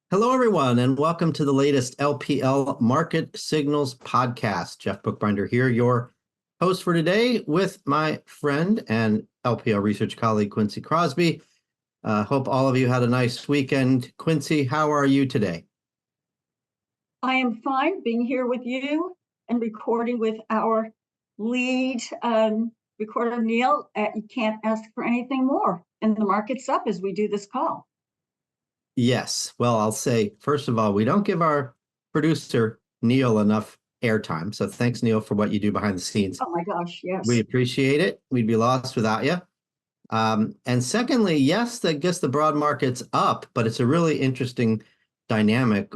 Hello, everyone, and welcome to the latest LPL Market Signals podcast. Jeff Buchbinder here, your host for today, with my friend and LPL research colleague, Quincy Krosby. Hope all of you had a nice weekend. Quincy, how are you today? I am fine being here with you and recording with our lead recorder, Neil. You can't ask for anything more. And the market's up as we do this call. Yes. Well, I'll say, first of all, we don't give our producer, Neil, enough airtime. So thanks, Neil, for what you do behind the scenes. Oh, my gosh, yes. We appreciate it. We'd be lost without you. And secondly, yes, I guess the broad market's up, but it's a really interesting dynamic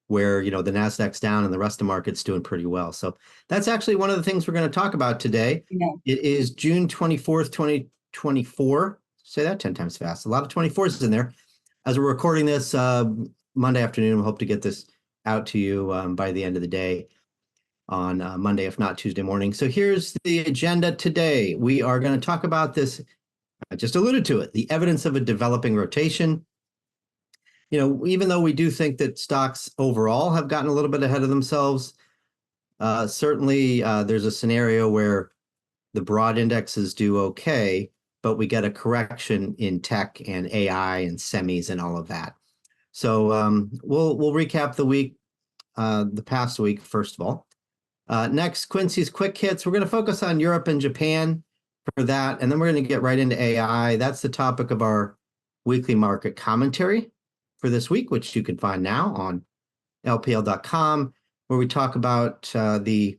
where, the Nasdaq's down and the rest of the market's doing pretty well. So that's actually one of the things we're going to talk about today. Yeah. It is June 24th, 2024. Say that 10 times fast. A lot of 24s in there. As we're recording this Monday afternoon, we hope to get this out to you by the end of the day on Monday, if not Tuesday morning. So here's the agenda today. We are going to talk about this. I just alluded to it, the evidence of a developing rotation. Even though we do think that stocks overall have gotten a little bit ahead of themselves, certainly there's a scenario where the broad indexes do okay, but we get a correction in tech and AI and semis and all of that. So we'll recap the week, the past week, first of all. Next, Quincy's quick hits. We're going to focus on Europe and Japan for that, and then we're going to get right into AI. That's the topic of our weekly market commentary for this week, which you can find now on lpl.com, where we talk about the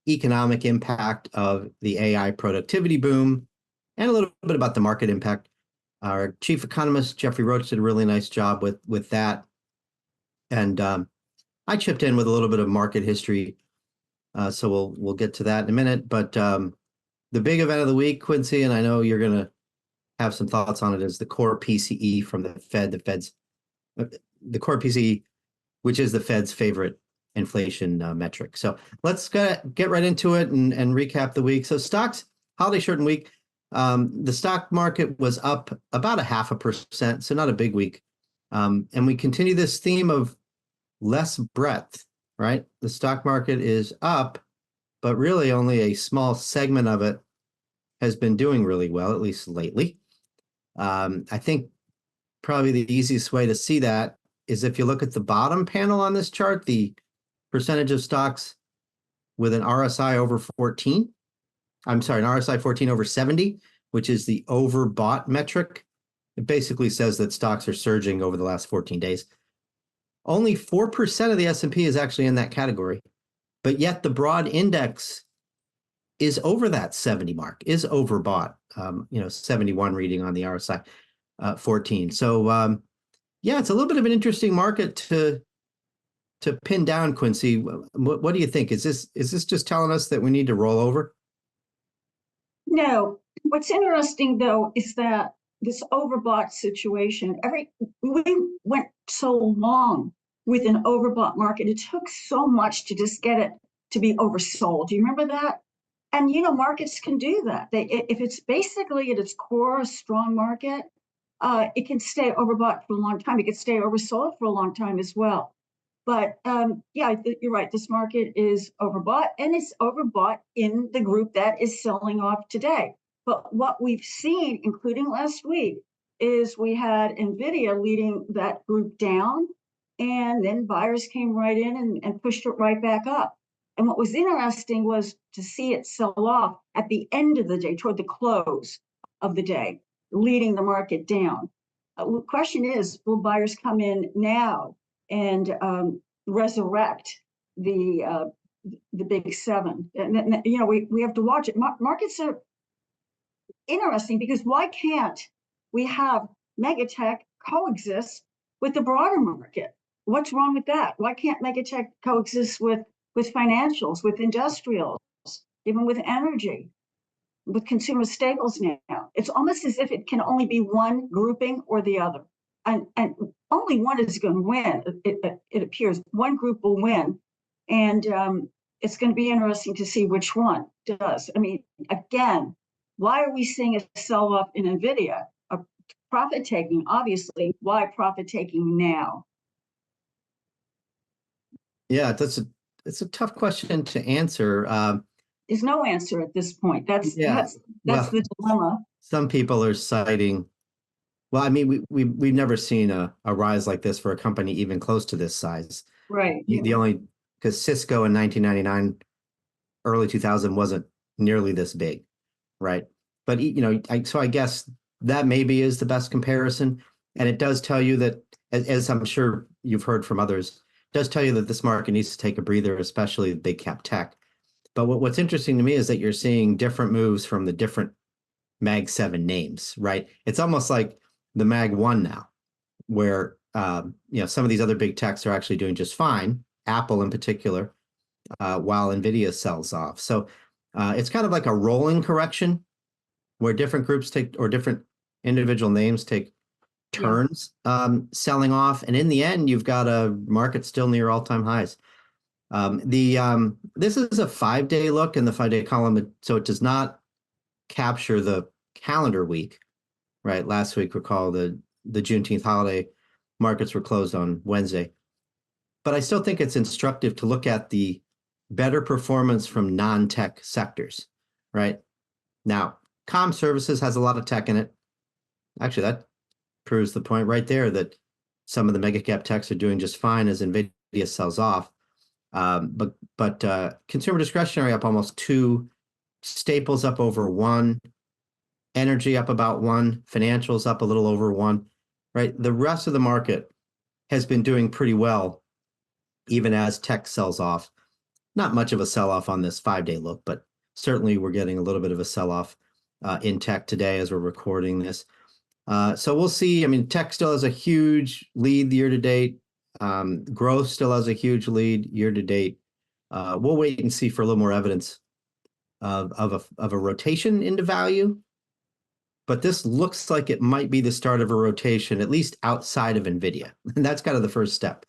economic impact of the AI productivity boom and a little bit about the market impact. Our chief economist, Jeffrey Roach, did a really nice job with that. And I chipped in with a little bit of market history, so we'll get to that in a minute. But the big event of the week, Quincy, and I know you're going to have some thoughts on it, is the core PCE from the Fed. The core PCE, which is the Fed's favorite inflation metric. So let's get right into it and recap the week. So stocks, holiday shortened week. The stock market was up about 0.5%, so not a big week. And we continue this theme of less breadth, right? The stock market is up, but really only a small segment of it has been doing really well, at least lately. I think probably the easiest way to see that is if you look at the bottom panel on this chart, the percentage of stocks with an RSI over 14. I'm sorry, an RSI 14 over 70, which is the overbought metric. It basically says that stocks are surging over the last 14 days. Only 4% of the S&P is actually in that category, but yet the broad index is over that 70 mark, is overbought, 71 reading on the RSI 14. So, yeah, it's a little bit of an interesting market to pin down, Quincy. What do you think? Is this just telling us that we need to roll over? No. What's interesting, though, is that this overbought situation, we went so long with an overbought market. It took so much to just get it to be oversold. Do you remember that? And, markets can do that. If it's basically at its core a strong market, it can stay overbought for a long time. It can stay oversold for a long time as well. But yeah, you're right. This market is overbought, and it's overbought in the group that is selling off today. But what we've seen, including last week, is we had NVIDIA leading that group down, and then buyers came right in and pushed it right back up. And what was interesting was to see it sell off at the end of the day, toward the close of the day, leading the market down. The question is, will buyers come in now and resurrect the big seven? And we have to watch it. Markets are interesting because why can't we have megatech coexist with the broader market? What's wrong with that? Why can't megatech coexist with financials, with industrials, even with energy, with consumer staples now? It's almost as if it can only be one grouping or the other. And only one is going to win. It appears one group will win, and it's going to be interesting to see which one does. I mean, again, why are we seeing a sell-off in NVIDIA? A profit taking, obviously. Why profit taking now? Yeah, it's a tough question to answer. There's no answer at this point. That's Yeah, that's well, the dilemma. some people are citing. Well, I mean, we've never seen a rise like this for a company even close to this size. Right. The only because Cisco in 1999, early 2000 wasn't nearly this big, right? But so I guess that maybe is the best comparison, and it does tell you that, as I'm sure you've heard from others, it does tell you that this market needs to take a breather, especially big cap tech. But what's interesting to me is that you're seeing different moves from the different Mag 7 names, right? It's almost like the Mag 1 now, where some of these other big techs are actually doing just fine, Apple in particular, while Nvidia sells off. So it's kind of like a rolling correction where different groups take, or different individual names take Yeah. turns selling off. And in the end, you've got a market still near all-time highs. This is a 5-day look in the 5-day column, so it does not capture the calendar week, right? Last week, recall the Juneteenth holiday, markets were closed on Wednesday. But I still think it's instructive to look at the better performance from non-tech sectors, right? Now, comm services has a lot of tech in it. Actually, that proves the point right there that some of the mega cap techs are doing just fine as Nvidia sells off. But consumer discretionary up almost 2, staples up over 1, energy up about 1, financials up a little over 1, right? The rest of the market has been doing pretty well, even as tech sells off. Not much of a sell-off on this 5-day look, but certainly we're getting a little bit of a sell-off in tech today as we're recording this. So we'll see. I mean, tech still has a huge lead year to date. Growth still has a huge lead year to date. We'll wait and see for a little more evidence of a rotation into value. But this looks like it might be the start of a rotation, at least outside of Nvidia. And that's kind of the first step.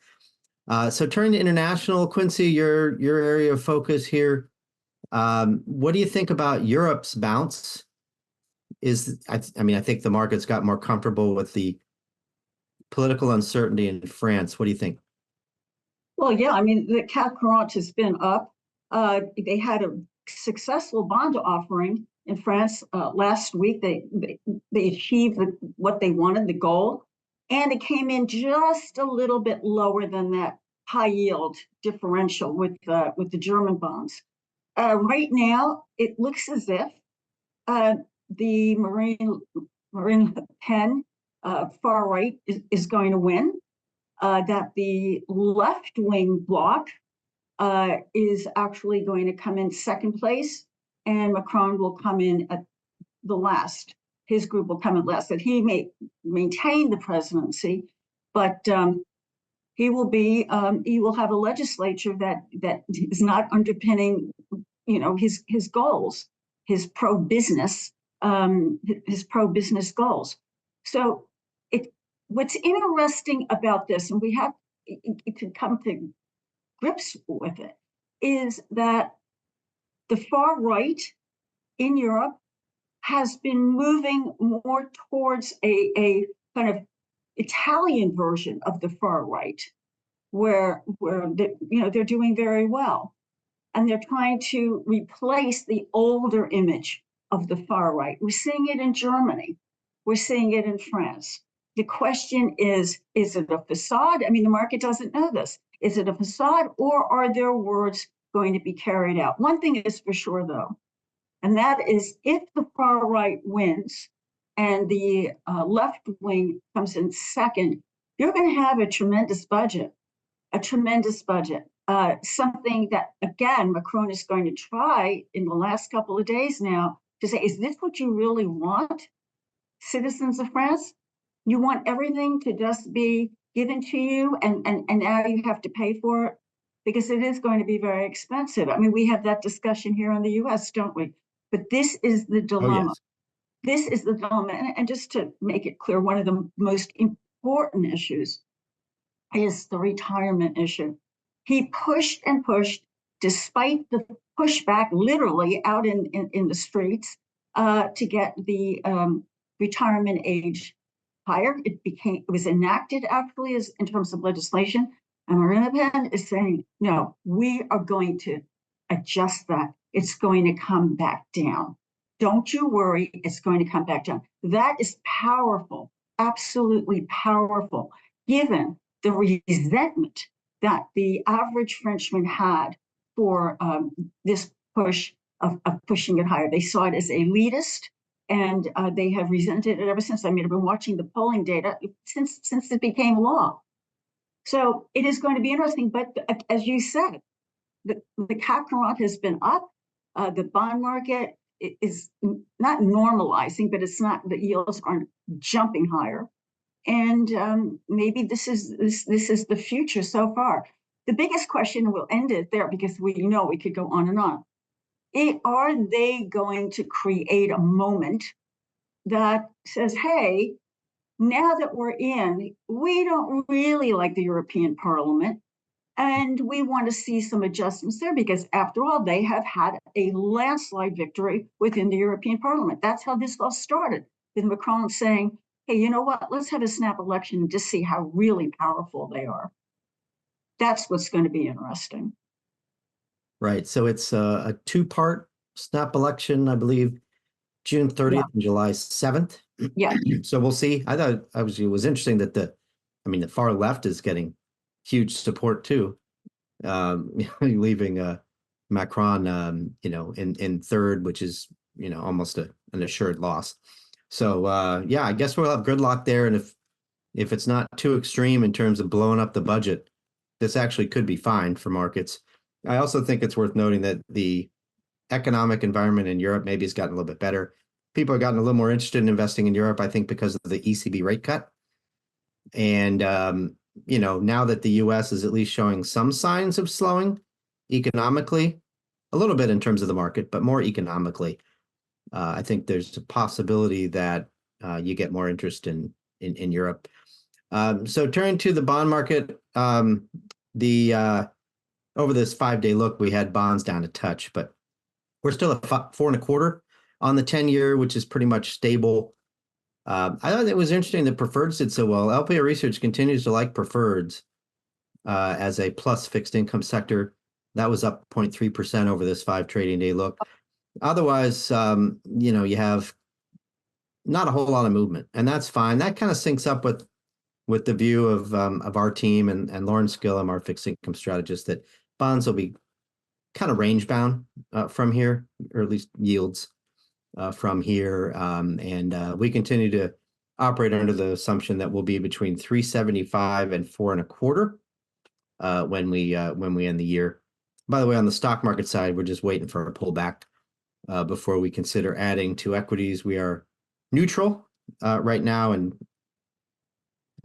So turning to international, Quincy, your area of focus here. What do you think about Europe's bounce? I mean, I think the market's got more comfortable with the political uncertainty in France. What do you think? Well, yeah, I mean, the CAC Quarante has been up. They had a successful bond offering in France last week. They achieved what they wanted, the goal, and it came in just a little bit lower than that high yield differential with the German bonds. Right now, it looks as if the Marine Le Pen far right is going to win. That the left-wing bloc is actually going to come in second place, and Macron will come in at the last. His group will come in last. That he may maintain the presidency, but he will have a legislature that is not underpinning, his goals, his pro-business goals. So what's interesting about this, and we have to come to grips with it, is that the far right in Europe has been moving more towards a kind of Italian version of the far right, where they're doing very well, and they're trying to replace the older image of the far right. We're seeing it in Germany. We're seeing it in France. The question is it a facade? I mean, the market doesn't know this. Is it a facade, or are their words going to be carried out? One thing is for sure, though, and that is if the far right wins and the left wing comes in second, you're going to have a tremendous budget, something that, again, Macron is going to try in the last couple of days now to say, is this what you really want, citizens of France? You want everything to just be given to you, and now you have to pay for it? Because it is going to be very expensive. I mean, we have that discussion here in the US, don't we? But this is the Oh, dilemma. yes. This is the dilemma. And just to make it clear, one of the most important issues is the retirement issue. He pushed and pushed, despite the pushback literally out in the streets, to get the retirement age higher. It was enacted actually as in terms of legislation, And Marina Penn is saying, no, we are going to adjust that. It's going to come back down. Don't you worry, it's going to come back down. That is powerful, absolutely powerful, given the resentment that the average Frenchman had for this push of pushing it higher. They saw it as elitist, and they have resented it ever since. I mean, I've been watching the polling data since it became law. So it is going to be interesting. But as you said, the CAC 40 has been up. The bond market is not normalizing, but it's not, the yields aren't jumping higher. And maybe this is the future so far. The biggest question, we'll end it there because we know we could go on and on. Are they going to create a moment that says, hey, now that we're in, we don't really like the European Parliament, and we want to see some adjustments there because, after all, they have had a landslide victory within the European Parliament. That's how this all started, with Macron saying, hey, you know what, let's have a snap election and just see how really powerful they are. That's what's going to be interesting. Right. So it's a two-part snap election, I believe, June 30th and July 7th. Yeah. So we'll see. I thought it was interesting that the far left is getting huge support too, leaving Macron, in third, which is, almost an assured loss. So yeah, I guess we'll have gridlock there, and if it's not too extreme in terms of blowing up the budget, this actually could be fine for markets. I also think it's worth noting that the economic environment in Europe maybe has gotten a little bit better. People have gotten a little more interested in investing in Europe, I think, because of the ECB rate cut. And, now that the US is at least showing some signs of slowing economically, a little bit in terms of the market, but more economically, I think there's a possibility that you get more interest in Europe. So turning to the bond market, over this 5-day look, we had bonds down a touch, but we're still at 4.25 on the 10-year, which is pretty much stable. I thought it was interesting that preferreds did so well. LPL Research continues to like preferreds as a plus fixed income sector. That was up 0.3% over this 5 trading day look. Otherwise, you have not a whole lot of movement, and that's fine. That kind of syncs up with the view of our team and Lauren Skillam, our fixed income strategist, that bonds will be kind of range bound from here, or at least yields from here. And we continue to operate under the assumption that we'll be between 375 and 4.25 when we end the year. By the way, on the stock market side, we're just waiting for a pullback before we consider adding to equities. We are neutral right now, and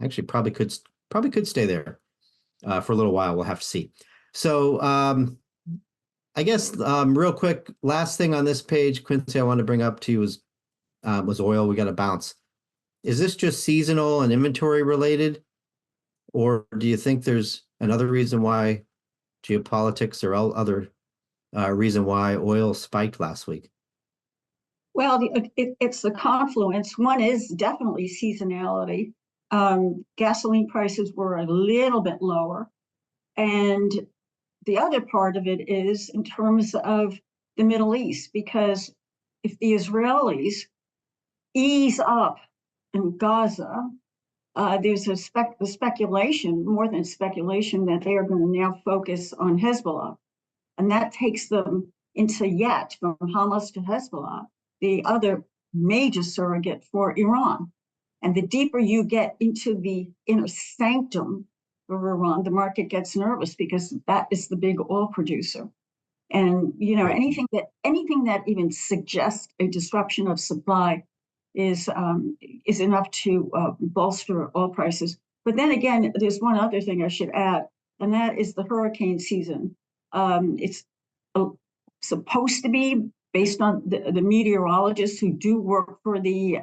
actually probably could stay there for a little while. We'll have to see. So I guess real quick, last thing on this page, Quincy, I want to bring up to you was oil. We got a bounce. Is this just seasonal and inventory related, or do you think there's another reason why geopolitics or other reason why oil spiked last week? Well, it's the confluence. One is definitely seasonality. Gasoline prices were a little bit lower. And the other part of it is in terms of the Middle East, because if the Israelis ease up in Gaza, there's the speculation, more than speculation, that they are going to now focus on Hezbollah. And that takes them into yet from Hamas to Hezbollah, the other major surrogate for Iran. And the deeper you get into the inner sanctum of Iran, the market gets nervous because that is the big oil producer. And Right. anything that even suggests a disruption of supply is enough to bolster oil prices. But then again, there's one other thing I should add, and that is the hurricane season. It's supposed to be, based on the meteorologists who do work for the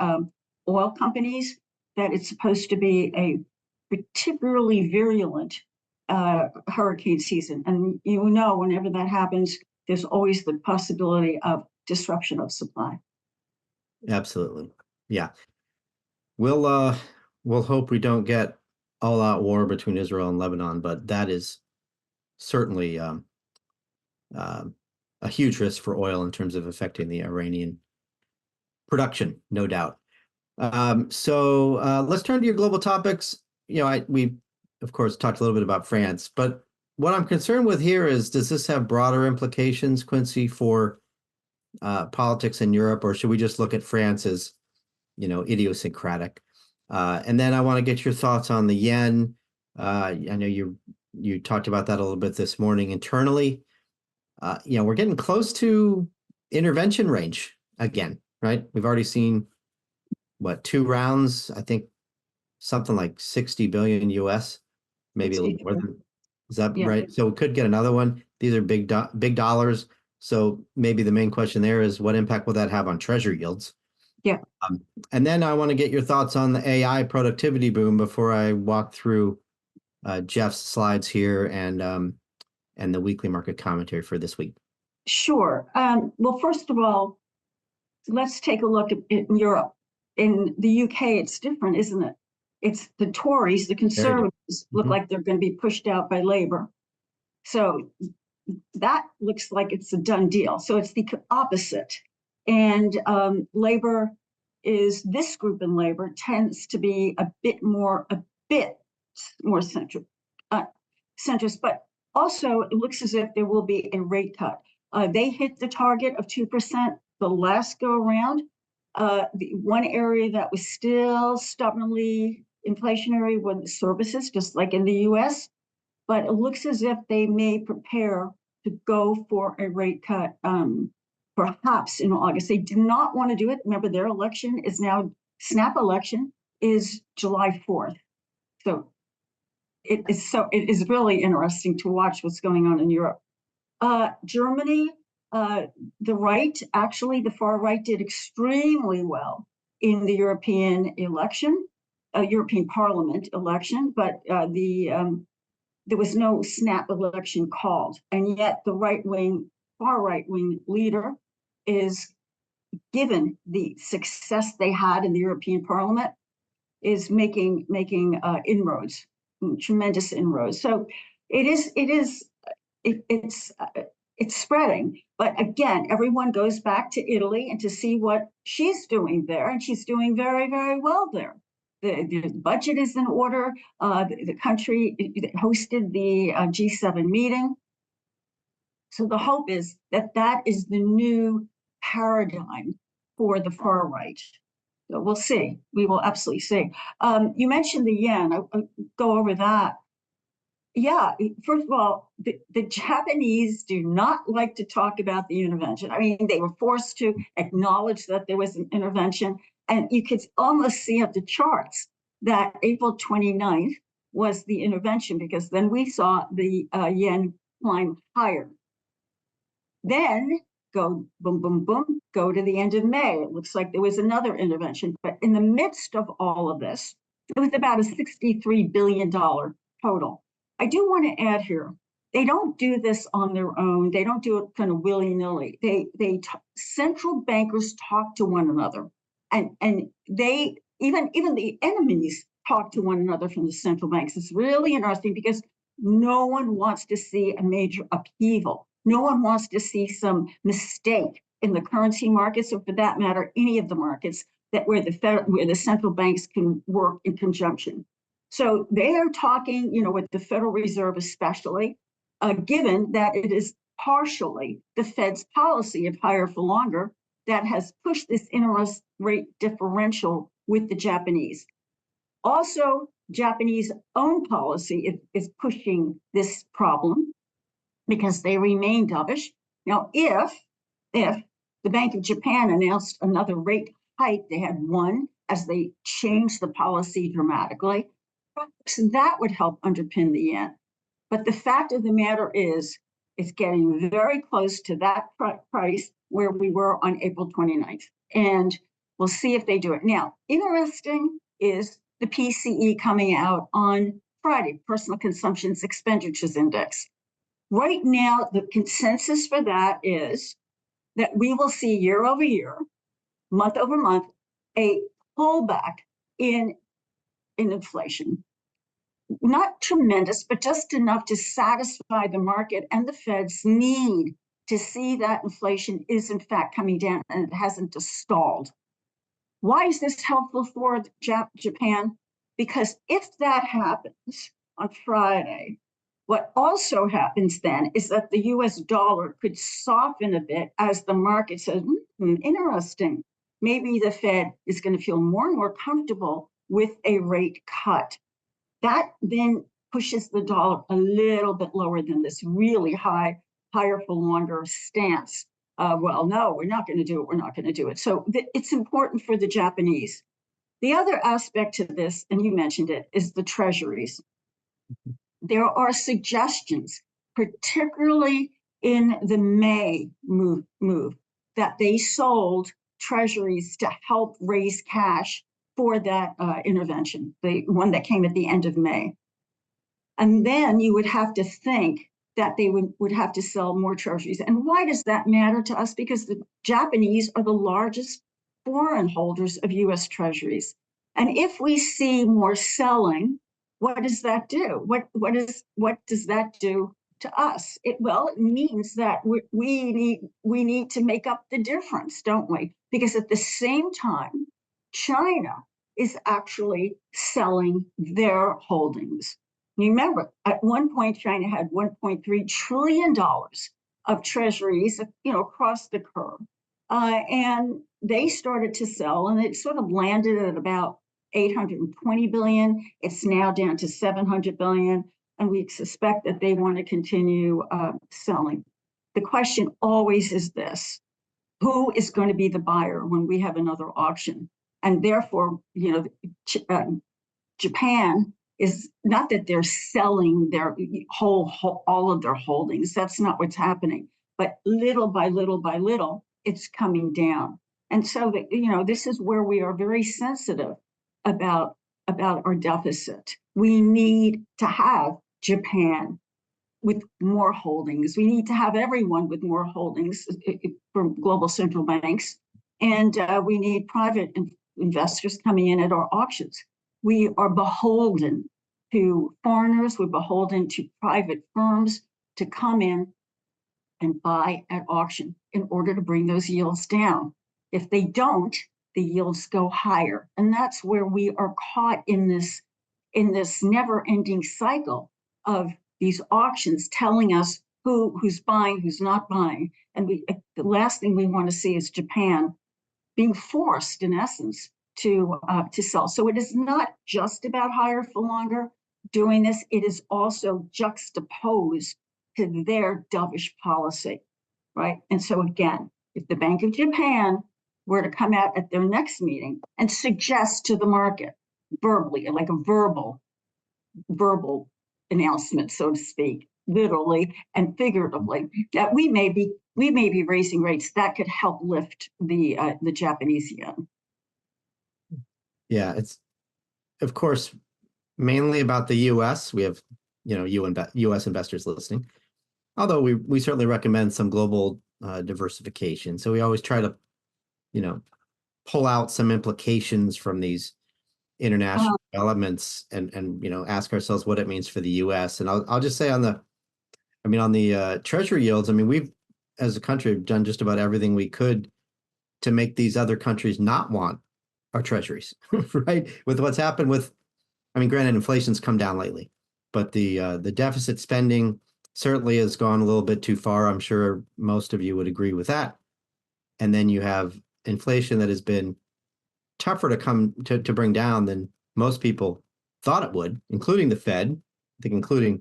oil companies, that it's supposed to be a particularly virulent hurricane season. And whenever that happens, there's always the possibility of disruption of supply. Absolutely. Yeah. We'll hope we don't get all-out war between Israel and Lebanon, but that is certainly a huge risk for oil in terms of affecting the Iranian production, no doubt. So let's turn to your global topics. We of course talked a little bit about France, but what I'm concerned with here is, does this have broader implications, Quincy, for politics in Europe, or should we just look at France as, idiosyncratic? And then I want to get your thoughts on the yen. I know you talked about that a little bit this morning internally. We're getting close to intervention range again, right? We've already seen, 2 rounds, I think something like 60 billion US, maybe a little more than, is that Yeah. right? So we could get another one. These are big dollars. So maybe the main question there is, what impact will that have on treasury yields? Yeah. And then I want to get your thoughts on the AI productivity boom before I walk through Jeff's slides here and the weekly market commentary for this week. Sure. Well, first of all, let's take a look at in Europe. In the UK, it's different, isn't it? It's the Tories, the Conservatives, look like they're going to be pushed out by Labour. So that looks like it's a done deal. So it's the opposite. And Labour this group in Labour tends to be a bit more centrist, but also it looks as if there will be a rate cut. They hit the target of 2% the last go around. The one area that was still stubbornly inflationary was services, just like in the US. But it looks as if they may prepare to go for a rate cut, perhaps in August. They do not want to do it. Remember, their election is now, snap election is July 4th. So it is really interesting to watch what's going on in Europe. Germany, the far right did extremely well in the European election, European Parliament election, but there was no snap election called. And yet the far right-wing leader is, given the success they had in the European Parliament, is making inroads, tremendous inroads. So it's spreading. But again, everyone goes back to Italy and to see what she's doing there, and she's doing very, very well there. The budget is in order. The country hosted the G7 meeting. So the hope is that is the new paradigm for the far right. So we'll see. We will absolutely see. You mentioned the yen. I'll go over that. Yeah, first of all, the Japanese do not like to talk about the intervention. I mean, they were forced to acknowledge that there was an intervention, and you could almost see at the charts that April 29th was the intervention, because then we saw the yen climb higher. Then go boom, boom, boom, go to the end of May. It looks like there was another intervention. But in the midst of all of this, it was about a $63 billion total. I do want to add here, they don't do this on their own. They don't do it kind of willy-nilly. Central bankers talk to one another, and they even the enemies talk to one another from the central banks. It's really interesting because no one wants to see a major upheaval. No one wants to see some mistake in the currency markets, or for that matter, any of the markets where the central banks can work in conjunction. So they are talking, with the Federal Reserve especially, given that it is partially the Fed's policy of higher for longer that has pushed this interest rate differential with the Japanese. Also, Japanese own policy is pushing this problem because they remain dovish. Now, if the Bank of Japan announced another rate hike, they had one as they changed the policy dramatically, that would help underpin the yen. But the fact of the matter is, it's getting very close to that price where we were on April 29th. And we'll see if they do it. Now, interesting is the PCE coming out on Friday, Personal Consumption Expenditures Index. Right now, the consensus for that is that we will see year over year, month over month, a pullback in inflation. not tremendous, but just enough to satisfy the market and the Fed's need to see that inflation is in fact coming down and it hasn't just stalled. Why is this helpful for Japan? Because if that happens on Friday, what also happens then is that the US dollar could soften a bit as the market says, interesting. Maybe the Fed is going to feel more and more comfortable with a rate cut. That then pushes the dollar a little bit lower than this really higher for longer stance. Well, no, we're not going to do it. We're not going to do it. So it's important for the Japanese. The other aspect to this, and you mentioned it, is the Treasuries. There are suggestions, particularly in the May move, that they sold Treasuries to help raise cash for that intervention, the one that came at the end of May. And then you would have to think that they would have to sell more Treasuries. And why does that matter to us? Because the Japanese are the largest foreign holders of US Treasuries. And if we see more selling, what does that do? What does that do to us? It means that we need to make up the difference, don't we? Because at the same time, China is actually selling their holdings. Remember, at one point, China had $1.3 trillion of treasuries, across the curve. And they started to sell, and it sort of landed at about 820 billion. It's now down to 700 billion, and we suspect that they want to continue selling. The question always is this: who is going to be the buyer when we have another auction? And therefore, Japan is not that they're selling their all of their holdings. That's not what's happening. But little by little, it's coming down. And so this is where we are very sensitive about our deficit. We need to have Japan with more holdings. We need to have everyone with more holdings from global central banks. And we need private investors coming in at our auctions. We are beholden to foreigners. We're beholden to private firms to come in and buy at auction in order to bring those yields down. If they don't, the yields go higher. And that's where we are caught in this never-ending cycle of these auctions telling us who's buying, who's not buying. And the last thing we want to see is Japan being forced, in essence, to sell. So it is not just about higher for longer doing this. It is also juxtaposed to their dovish policy, right? And so again, if the Bank of Japan were to come out at their next meeting and suggest to the market verbally, like a verbal announcement, so to speak, literally and figuratively, that we may be raising rates, that could help lift the Japanese yen. Yeah, it's of course mainly about the U.S. We have U.S. investors listening, although we certainly recommend some global diversification. So we always try to pull out some implications from these international developments and ask ourselves what it means for the U.S. And I'll just say on the Treasury yields, we've as a country have done just about everything we could to make these other countries not want our treasuries, right? With what's happened with, granted, inflation's come down lately, but the deficit spending certainly has gone a little bit too far. I'm sure most of you would agree with that. And then you have inflation that has been tougher to bring down than most people thought it would, including the Fed, I think including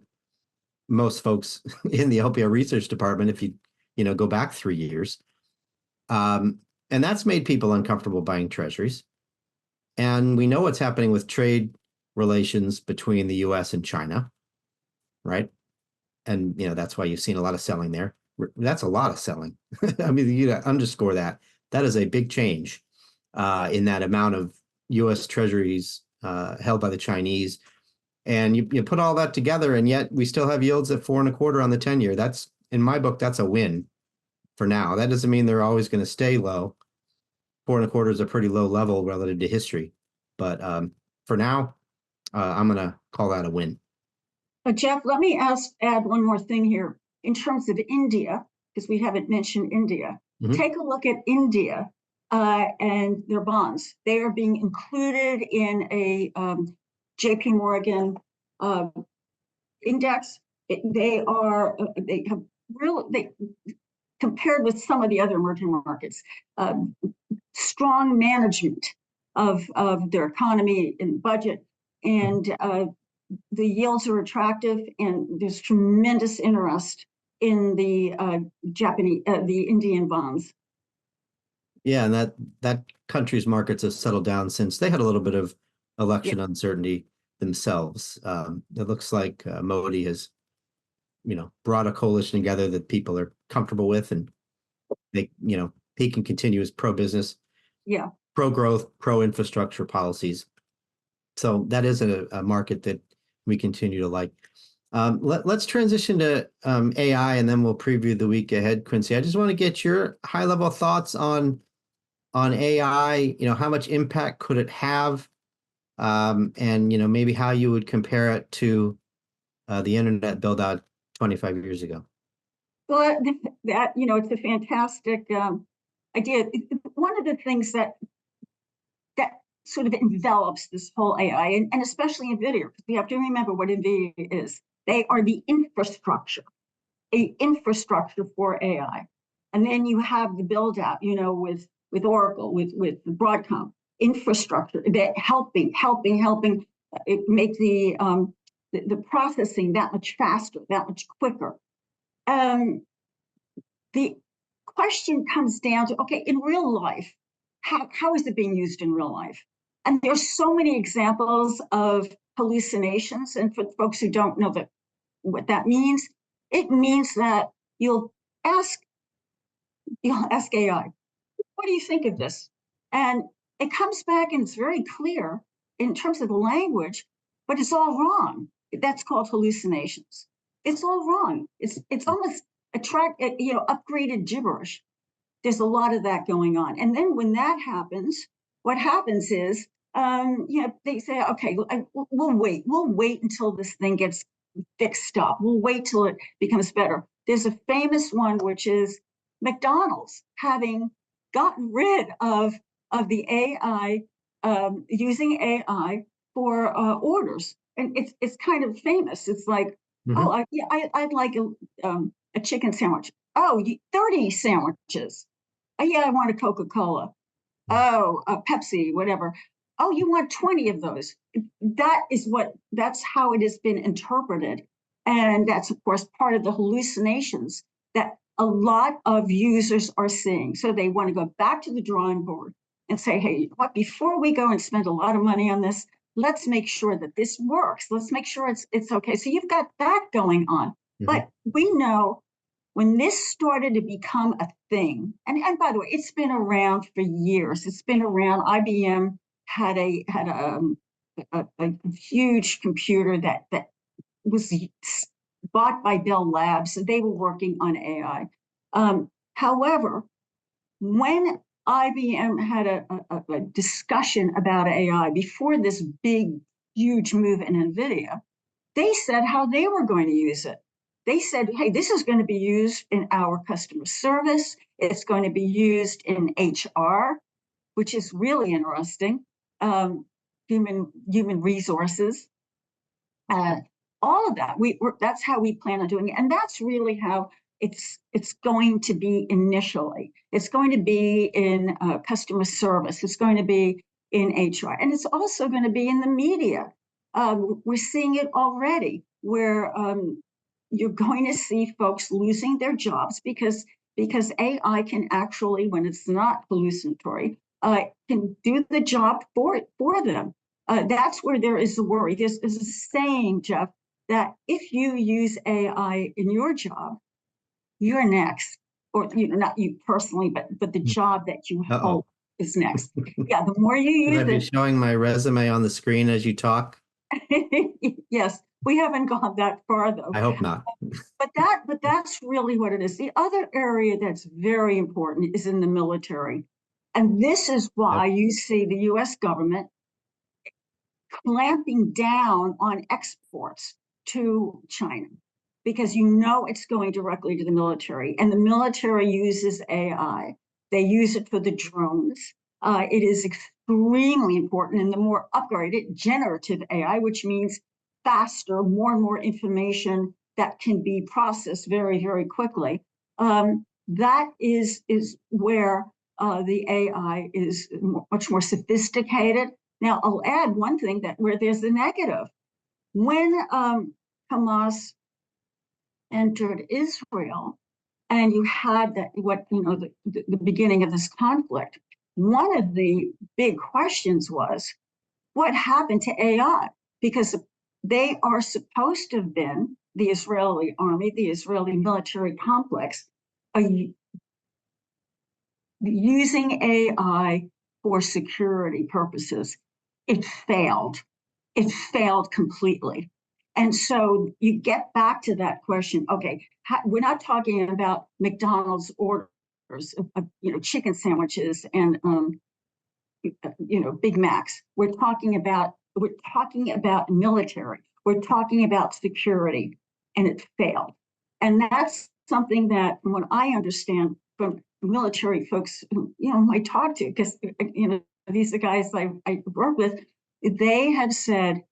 most folks in the LPL research department, if you go back 3 years. And that's made people uncomfortable buying treasuries. And we know what's happening with trade relations between the US and China, right? And that's why you've seen a lot of selling there. That's a lot of selling. You underscore that. That is a big change in that amount of US treasuries held by the Chinese. And you put all that together, and yet we still have yields at 4.25 on the 10-year. That's, in my book, that's a win for now. That doesn't mean they're always going to stay low. 4.25 is a pretty low level relative to history. But for now, I'm going to call that a win. Jeff, let me add one more thing here. In terms of India, because we haven't mentioned India, take a look at India and their bonds. They are being included in a JP Morgan index. They have really, compared with some of the other emerging markets, strong management of their economy and budget, and the yields are attractive, and there's tremendous interest in the the Indian bonds. Yeah, and that country's markets have settled down since they had a little bit of election uncertainty themselves. It looks like Modi has, brought a coalition together that people are comfortable with, and he can continue his pro-business, pro-growth, pro-infrastructure policies. So that is a market that we continue to like. Let's transition to AI, and then we'll preview the week ahead. Quincy, I just want to get your high-level thoughts on AI. How much impact could it have, and maybe how you would compare it to the internet build out 25 years ago. Well, that it's a fantastic idea. One of the things that sort of envelops this whole AI, and especially NVIDIA, because we have to remember what NVIDIA is. They are the infrastructure, for AI. And then you have the build out, with Oracle, with Broadcom, infrastructure that helping make the processing that much faster, that much quicker. The question comes down to, okay, in real life, how is it being used in real life? And there's so many examples of hallucinations. And for folks who don't know what that means, it means that you'll ask AI, what do you think of this? And it comes back and it's very clear in terms of the language, but it's all wrong. That's called hallucinations. It's all wrong. It's almost upgraded gibberish. There's a lot of that going on. And then when that happens, what happens is, they say, okay, we'll wait until this thing gets fixed up. We'll wait till it becomes better. There's a famous one, which is McDonald's having gotten rid of the AI, using AI for orders. And it's kind of famous. It's like, I'd like a chicken sandwich. Oh, 30 sandwiches. Oh, yeah, I want a Coca-Cola. Oh, a Pepsi, whatever. Oh, you want 20 of those. That's how it has been interpreted. And that's, of course, part of the hallucinations that a lot of users are seeing. So they want to go back to the drawing board and say, hey, before we go and spend a lot of money on this, let's make sure that this works. Let's make sure it's okay. So you've got that going on. But we know when this started to become a thing, and by the way, it's been around for years. It's been around. IBM had a huge computer that was bought by Bell Labs, so they were working on AI. However, when IBM had a discussion about AI before this big, huge move in NVIDIA, they said how they were going to use it. They said, hey, this is going to be used in our customer service. It's going to be used in HR, which is really interesting. Human resources, all of that. That's how we plan on doing it, and that's really how it's going to be initially. It's going to be in customer service. It's going to be in HR, and it's also going to be in the media. We're seeing it already, where you're going to see folks losing their jobs because AI can actually, when it's not hallucinatory, can do the job for them. That's where there is a worry. There's a saying, Jeff, that if you use AI in your job, you're next. Or not you personally, but the job that you hold is next. Yeah, the more you use it. I'll be showing my resume on the screen as you talk. Yes, we haven't gone that far though. I hope not. But that's really what it is. The other area that's very important is in the military. And this is why you see the US government clamping down on exports to China because you know it's going directly to the military, and the military uses AI. They use it for the drones. It is extremely important, and the more upgraded generative AI, which means faster, more and more information that can be processed very, very quickly. That is where the AI is much more sophisticated. Now, I'll add one thing that where there's the negative. When Hamas entered Israel, and you had that the beginning of this conflict, one of the big questions was what happened to AI, because they are supposed to have been the Israeli army, the Israeli military complex, using AI for security purposes. It failed. It failed completely. And so you get back to that question. Okay, we're not talking about McDonald's orders of chicken sandwiches and Big Macs. We're talking about military. We're talking about security, and it failed. And that's something that, from what I understand from military folks, I talk to, because these are guys I work with. They have said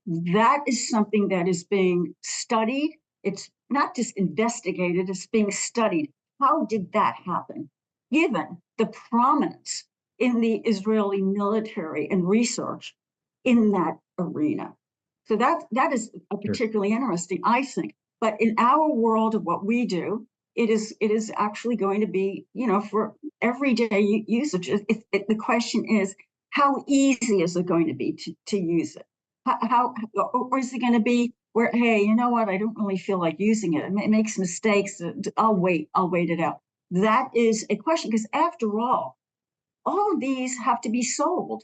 that is something that is being studied. It's not just investigated, it's being studied. How did that happen? Given the prominence in the Israeli military and research in that arena. So that is particularly interesting, I think. But in our world of what we do, it is actually going to be, for everyday usage. The question is, how easy is it going to be to use it? Or is it going to be where, hey, you know what, I don't really feel like using it. It makes mistakes. I'll wait it out. That is a question, because after all of these have to be sold.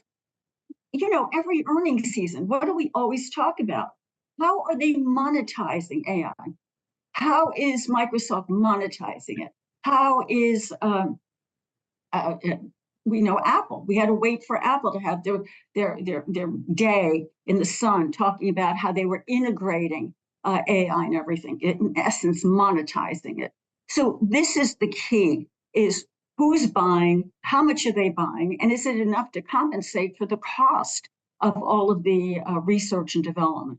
Every earnings season, what do we always talk about? How are they monetizing AI? How is Microsoft monetizing it? How is we know Apple? We had to wait for Apple to have their day in the sun talking about how they were integrating AI and everything. In essence, monetizing it. So this is the key: is who's buying, how much are they buying, and is it enough to compensate for the cost of all of the research and development?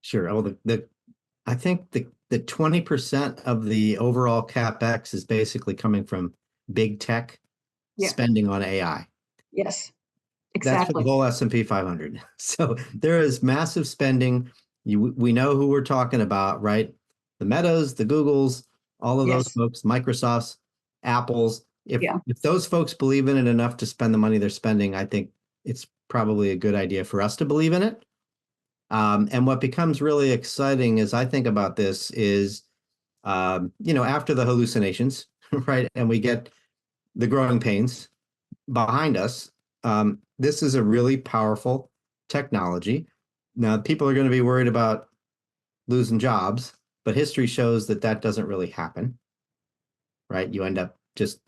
Sure. Well, I think the 20% of the overall CapEx is basically coming from big tech spending on AI. Yes, exactly. That's for the whole S&P 500. So there is massive spending. We know who we're talking about, right? The Metas, the Googles, all of those folks, Microsofts, Apples. If those folks believe in it enough to spend the money they're spending, I think it's probably a good idea for us to believe in it. And what becomes really exciting as I think about this is, after the hallucinations, right, and we get the growing pains behind us, this is a really powerful technology. Now, people are going to be worried about losing jobs, but history shows that doesn't really happen, right? You end up just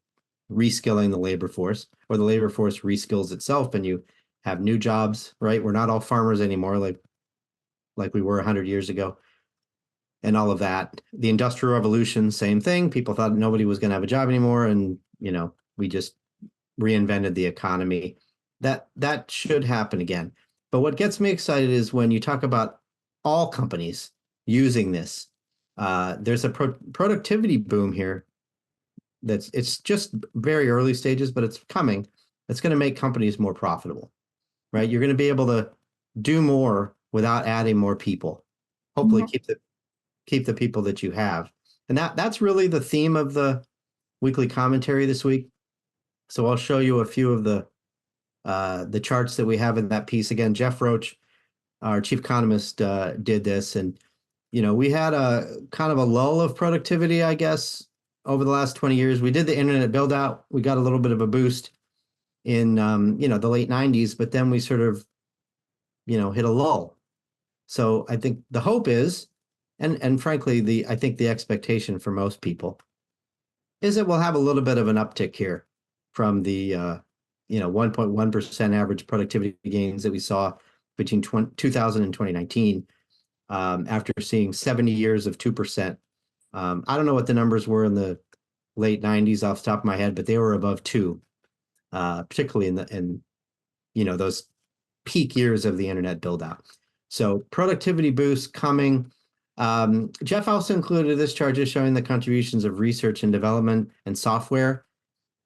reskilling the labor force, or the labor force reskills itself, and you have new jobs, right? We're not all farmers anymore, like we were 100 years ago, and all of that. The Industrial Revolution, same thing. People thought nobody was going to have a job anymore, and we just reinvented the economy. That should happen again. But what gets me excited is when you talk about all companies using this. There's a productivity boom here. It's just very early stages, but it's coming. It's going to make companies more profitable, right? You're going to be able to do more without adding more people. Hopefully, keep the people that you have, and that's really the theme of the weekly commentary this week. So I'll show you a few of the charts that we have in that piece. Again, Jeff Roach, our chief economist, did this, and we had a kind of a lull of productivity, I guess, over the last 20 years. We did the internet build out. We got a little bit of a boost in the late 90s, but then we sort of hit a lull. So I think the hope is, and frankly, I think the expectation for most people is that we'll have a little bit of an uptick here from the 1.1% average productivity gains that we saw between 2000 and 2019. after seeing 70 years of 2%. I don't know what the numbers were in the late 90s off the top of my head, but they were above 2, particularly in those peak years of the internet build out. So productivity boosts coming. Jeff also included this chart just showing the contributions of research and development and software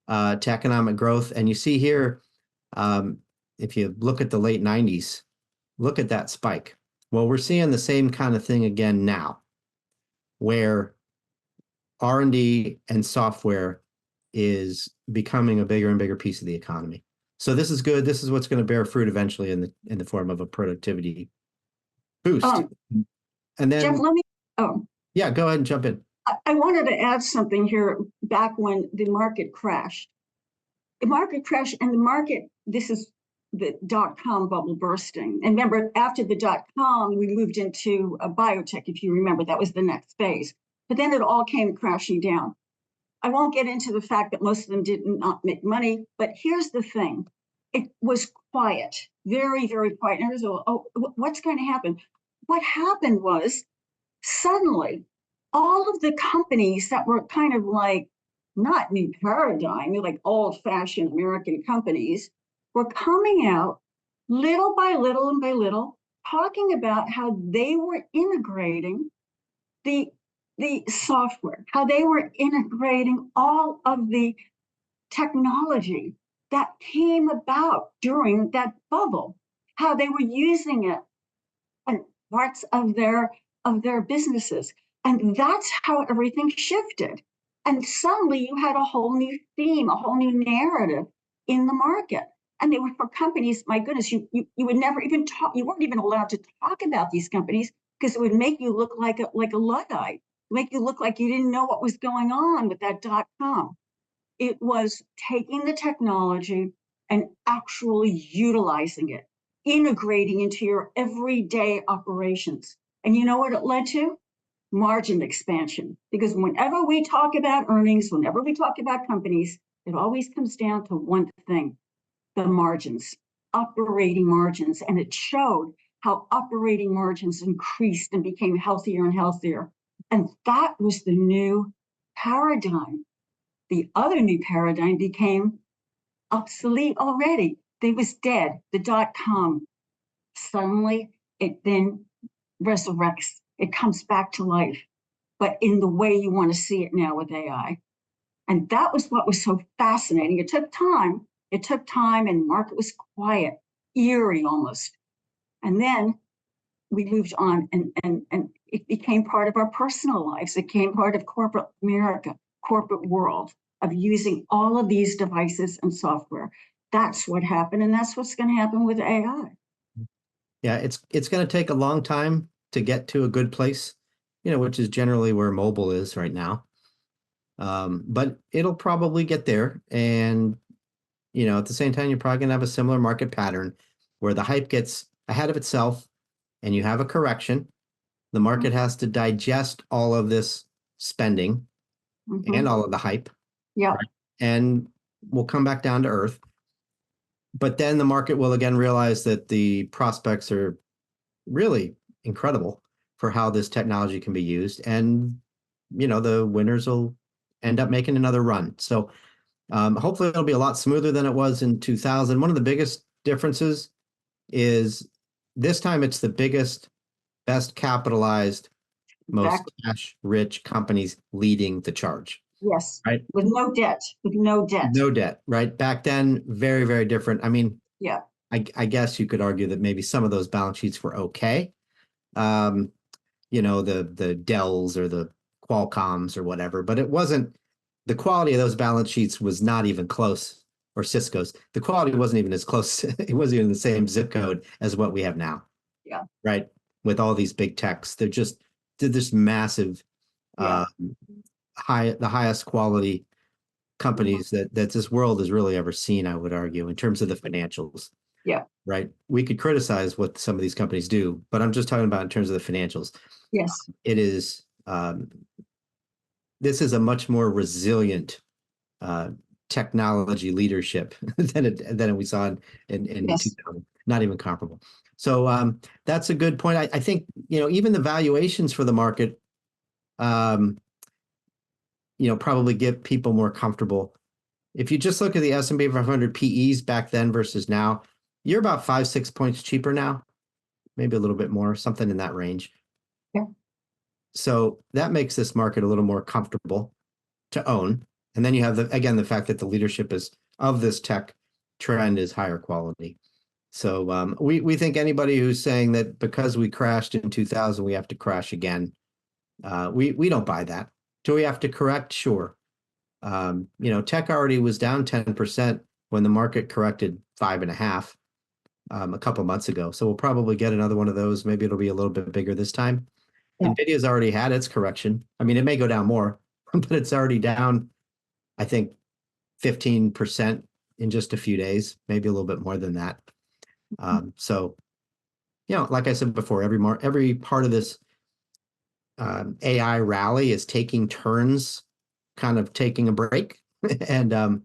to economic growth. And you see here, if you look at the late 90s, look at that spike. Well, we're seeing the same kind of thing again now, where R&D and software is becoming a bigger and bigger piece of the economy. So this is good. This is what's going to bear fruit eventually in the form of a productivity boost. And then, Jeff, yeah, go ahead and jump in. I wanted to add something here. Back when the market crashed, this is the dot-com bubble bursting. And remember, after the dot-com, we moved into a biotech, if you remember, that was the next phase. But then it all came crashing down. I won't get into the fact that most of them did not make money, but here's the thing. It was quiet, very, very quiet. And what's going to happen? What happened was suddenly all of the companies that were kind of like not new paradigm, like old-fashioned American companies, were coming out little by little and by little, talking about how they were integrating the software, how they were integrating all of the technology that came about during that bubble, how they were using it in parts of their businesses. And that's how everything shifted. And suddenly you had a whole new theme, a whole new narrative in the market. And they were for companies, my goodness, you would never even talk, you weren't even allowed to talk about these companies because it would make you look like a Luddite, make you look like you didn't know what was going on with that .com. It was taking the technology and actually utilizing it, integrating into your everyday operations. And you know what it led to? Margin expansion. Because whenever we talk about earnings, whenever we talk about companies, it always comes down to one thing: the margins, operating margins. And it showed how operating margins increased and became healthier and healthier. And that was the new paradigm. The other new paradigm became obsolete already. It was dead, the .com. Suddenly, it then resurrects. It comes back to life, but in the way you want to see it now with AI. And that was what was so fascinating. It took time, and the market was quiet, eerie almost. And then we moved on, and it became part of our personal lives. It became part of corporate America, corporate world, of using all of these devices and software. That's what happened, and that's what's going to happen with AI. Yeah, it's going to take a long time to get to a good place, which is generally where mobile is right now. But it'll probably get there. And, at the same time, you're probably going to have a similar market pattern where the hype gets ahead of itself and you have a correction. The market has to digest all of this spending and all of the hype. Yeah. Right? And we'll come back down to earth. But then the market will again realize that the prospects are really incredible for how this technology can be used. And, the winners will end up making another run. So hopefully it'll be a lot smoother than it was in 2000. One of the biggest differences is this time it's the biggest, best capitalized, most cash-rich companies leading the charge. Yes. Right. With no debt. No debt. Right. Back then, very, very different. I mean, yeah. I guess you could argue that maybe some of those balance sheets were okay. The Dells or the Qualcomms or whatever, but it wasn't, the quality of those balance sheets was not even close, or Cisco's. The quality wasn't even as close. It wasn't even the same zip code as what we have now. Yeah. Right. With all these big techs, they're this massive, the highest quality companies that this world has really ever seen, I would argue, in terms of the financials. Yeah. Right. We could criticize what some of these companies do, but I'm just talking about in terms of the financials. Yes. It is, this is a much more resilient technology leadership than we saw in yes. 2000. not even comparable. So that's a good point. I think, even the valuations for the market, probably get people more comfortable. If you just look at the S&P 500 PEs back then versus now, you're about 5-6 points cheaper now, maybe a little bit more, something in that range. Yeah. So that makes this market a little more comfortable to own. And then you have the fact that the leadership of this tech trend is higher quality. So we think anybody who's saying that because we crashed in 2000, we have to crash again. We don't buy that. Do we have to correct? Sure. Tech already was down 10% when the market corrected 5.5% a couple months ago. So we'll probably get another one of those. Maybe it'll be a little bit bigger this time. Yeah. NVIDIA's already had its correction. I mean, it may go down more, but it's already down, I think, 15% in just a few days, maybe a little bit more than that. So, like I said before, every part of this AI rally is taking turns, kind of taking a break, and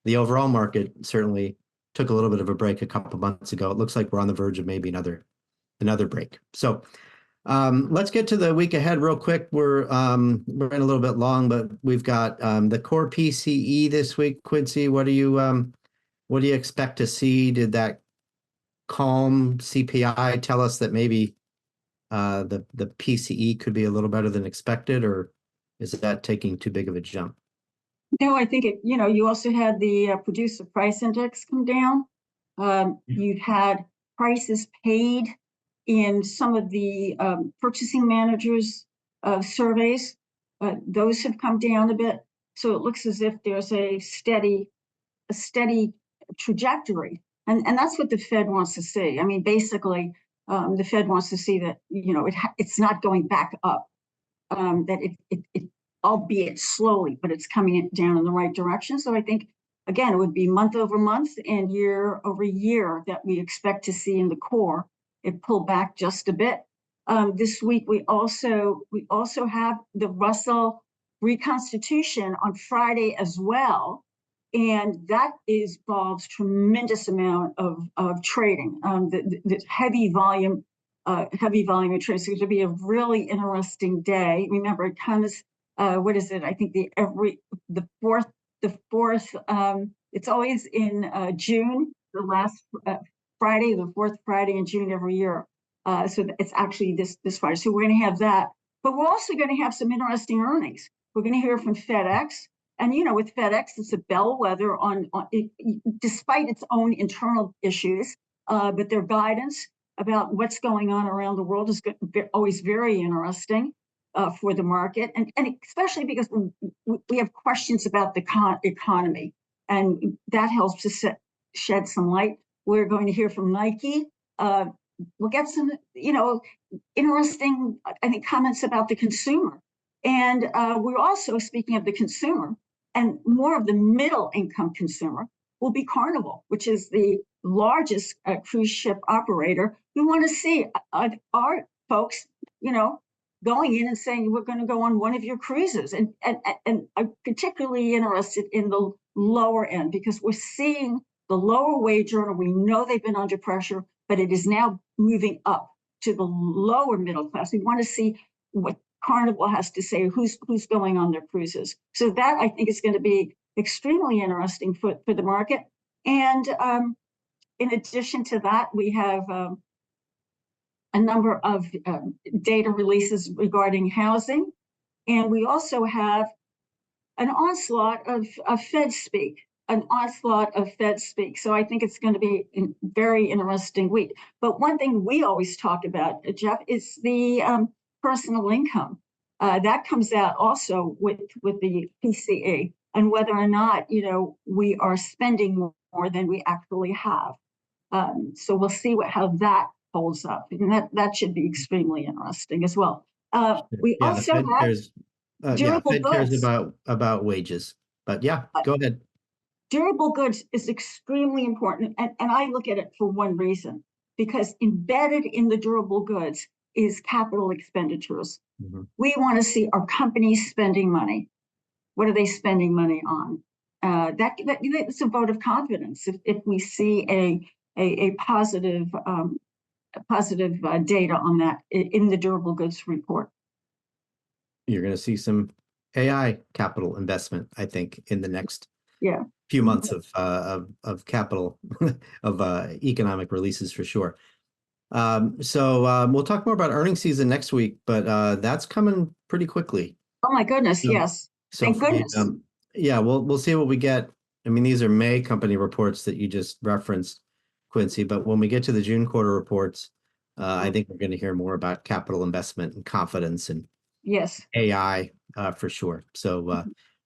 the overall market certainly took a little bit of a break a couple months ago. It looks like we're on the verge of maybe another break. So let's get to the week ahead real quick. We're in a little bit long, but we've got the core PCE this week. Quincy, what do you expect to see? Did that calm CPI tell us that maybe the PCE could be a little better than expected, or is that taking too big of a jump? No, I think you also had the producer price index come down. You've had prices paid in some of the purchasing managers' surveys. Those have come down a bit. So it looks as if there's a steady trajectory. And that's what the Fed wants to see. I mean, basically, the Fed wants to see that, it's not going back up, that it albeit slowly, but it's coming down in the right direction. So I think, again, it would be month over month and year over year that we expect to see in the core. It pulled back just a bit. This week, we also have the Russell reconstitution on Friday as well. And that involves tremendous amount of trading. The heavy volume of trade. So it's going to be a really interesting day. Remember, it comes, what is it? I think the fourth, it's always in June, the last Friday, the fourth Friday in June every year. So it's actually this Friday. So we're going to have that. But we're also going to have some interesting earnings. We're going to hear from FedEx. And, with FedEx, it's a bellwether on it, despite its own internal issues, but their guidance about what's going on around the world is always very interesting for the market. And especially because we have questions about the economy, and that helps to shed some light. We're going to hear from Nike. We'll get some, interesting, I think, comments about the consumer. And we're also, speaking of the consumer, and more of the middle income consumer, will be Carnival, which is the largest cruise ship operator. We want to see our folks, going in and saying, we're going to go on one of your cruises. And I'm particularly interested in the lower end, because we're seeing the lower wage earner. We know they've been under pressure, but it is now moving up to the lower middle class. We want to see what Carnival has to say, who's going on their cruises. So that, I think, is going to be extremely interesting for the market. And in addition to that, we have a number of data releases regarding housing. And we also have an onslaught of Fed speak. So I think it's going to be a very interesting week. But one thing we always talk about, Jeff, is the personal income. That comes out also with the PCE, and whether or not, we are spending more than we actually have. So we'll see how that holds up. And that should be extremely interesting as well. We also have durable Fed goods. cares about wages. But go ahead. Durable goods is extremely important. And I look at it for one reason, because embedded in the durable goods is capital expenditures. Mm-hmm. We want to see our companies spending money. What are they spending money on? That's a vote of confidence. If we see a positive data on that in the durable goods report. You're going to see some AI capital investment, I think, in the next few months of capital of economic releases for sure. So we'll talk more about earnings season next week, but that's coming pretty quickly. Oh my goodness, yes. So Thank goodness. Yeah, we'll see what we get. I mean, these are May company reports that you just referenced, Quincy, but when we get to the June quarter reports, I think we're going to hear more about capital investment and confidence and AI for sure. So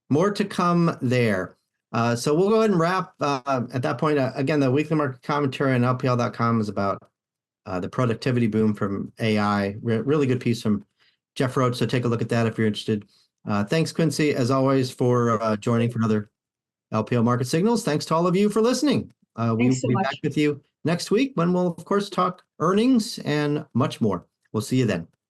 more to come there. So we'll go ahead and wrap at that point. Again, the weekly market commentary on LPL.com is about the productivity boom from AI. Really good piece from Jeff Roach. So take a look at that if you're interested. Thanks, Quincy, as always, for joining for another LPL Market Signals. Thanks to all of you for listening. We will be back with you next week when we'll, of course, talk earnings and much more. We'll see you then.